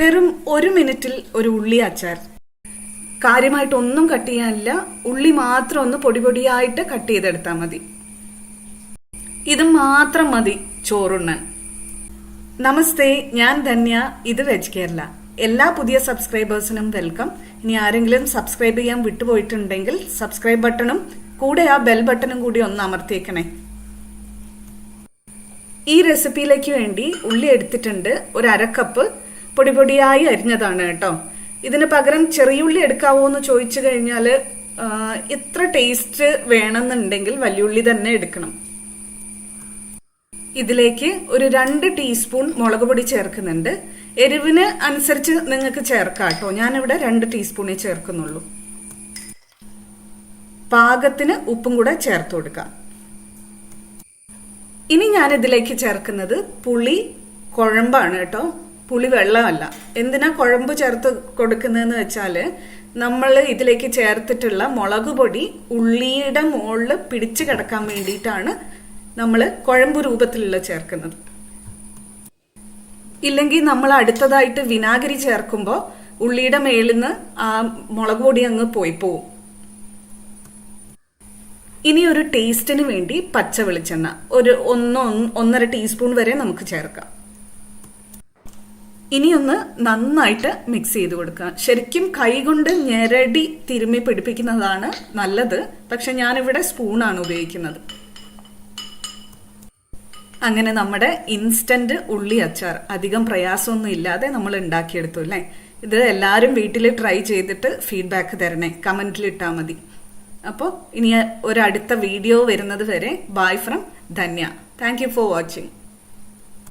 വെറും 1 മിനിറ്റിൽ ഒരു ഉള്ളി അച്ചാർ. കാര്യമായിട്ടൊന്നും കട്ട് ചെയ്യാനില്ല, ഉള്ളി മാത്രം ഒന്ന് പൊടി പൊടിയായിട്ട് കട്ട് ചെയ്തെടുത്താൽ മതി. ഇത് മാത്രം മതി ചോറുണ്ണാൻ. നമസ്തേ, ഞാൻ ധന്യ, ഇത് വെജ് കേരള. എല്ലാ പുതിയ സബ്സ്ക്രൈബേഴ്സിനും വെൽക്കം. ഇനി ആരെങ്കിലും സബ്സ്ക്രൈബ് ചെയ്യാൻ വിട്ടുപോയിട്ടുണ്ടെങ്കിൽ സബ്സ്ക്രൈബ് ബട്ടണും കൂടെ ആ ബെൽ ബട്ടണും കൂടി ഒന്ന് അമർത്തിയേക്കണേ. ഈ റെസിപ്പിയിലേക്ക് വേണ്ടി ഉള്ളി എടുത്തിട്ടുണ്ട്, ഒരു 1/2 കപ്പ് പൊടി പൊടിയായി അരിഞ്ഞതാണ് കേട്ടോ. ഇതിന് പകരം ചെറിയ ഉള്ളി എടുക്കാവോ എന്ന് ചോദിച്ചു കഴിഞ്ഞാൽ ഇത്ര ടേസ്റ്റ് വേണമെന്നുണ്ടെങ്കിൽ വലിയുള്ളി തന്നെ എടുക്കണം. ഇതിലേക്ക് ഒരു 2 ടീസ്പൂൺ മുളക് പൊടി ചേർക്കുന്നുണ്ട്. എരിവിന് അനുസരിച്ച് നിങ്ങൾക്ക് ചേർക്കാം കേട്ടോ. ഞാനിവിടെ 2 ടീസ്പൂണേ ചേർക്കുന്നുള്ളൂ. പാകത്തിന് ഉപ്പും കൂടെ ചേർത്ത് കൊടുക്കാം. ഇനി ഞാൻ ഇതിലേക്ക് ചേർക്കുന്നത് പുളി കുഴമ്പാണ് കേട്ടോ, പുളി വെള്ളമല്ല. എന്തിനാ കുഴമ്പ് ചേർത്ത് കൊടുക്കുന്നതെന്ന് വെച്ചാല് നമ്മൾ ഇതിലേക്ക് ചേർത്തിട്ടുള്ള മുളക് പൊടി ഉള്ളിയുടെ മുകളിൽ പിടിച്ചു കിടക്കാൻ വേണ്ടിയിട്ടാണ് നമ്മൾ കുഴമ്പ് രൂപത്തിലുള്ള ചേർക്കുന്നത്. ഇല്ലെങ്കിൽ നമ്മൾ അടുത്തതായിട്ട് വിനാഗിരി ചേർക്കുമ്പോൾ ഉള്ളിയുടെ മേളിൽ നിന്ന് ആ മുളക് പൊടി അങ്ങ് പോയി പോവും. ഇനി ഒരു ടേസ്റ്റിന് വേണ്ടി പച്ച വെളിച്ചെണ്ണ ഒരു 1-1.5 ടീസ്പൂൺ വരെ നമുക്ക് ചേർക്കാം. ഇനി ഒന്ന് നന്നായിട്ട് മിക്സ് ചെയ്ത് കൊടുക്കുക. ശരിക്കും കൈകൊണ്ട് ഞെരടി തിരുമ്മി പിടിപ്പിക്കുന്നതാണ് നല്ലത്, പക്ഷെ ഞാനിവിടെ സ്പൂണാണ് ഉപയോഗിക്കുന്നത്. അങ്ങനെ നമ്മുടെ ഇൻസ്റ്റന്റ് ഉള്ളി അച്ചാർ അധികം പ്രയാസമൊന്നും ഇല്ലാതെ നമ്മൾ ഉണ്ടാക്കിയെടുത്തു അല്ലേ. ഇത് എല്ലാവരും വീട്ടിൽ ട്രൈ ചെയ്തിട്ട് ഫീഡ്ബാക്ക് തരണേ, കമന്റിൽ ഇട്ടാൽ മതി. അപ്പോൾ ഇനി ഒരു അടുത്ത വീഡിയോ വരുന്നത് വരെ bye from Dhanya. Thank you for watching.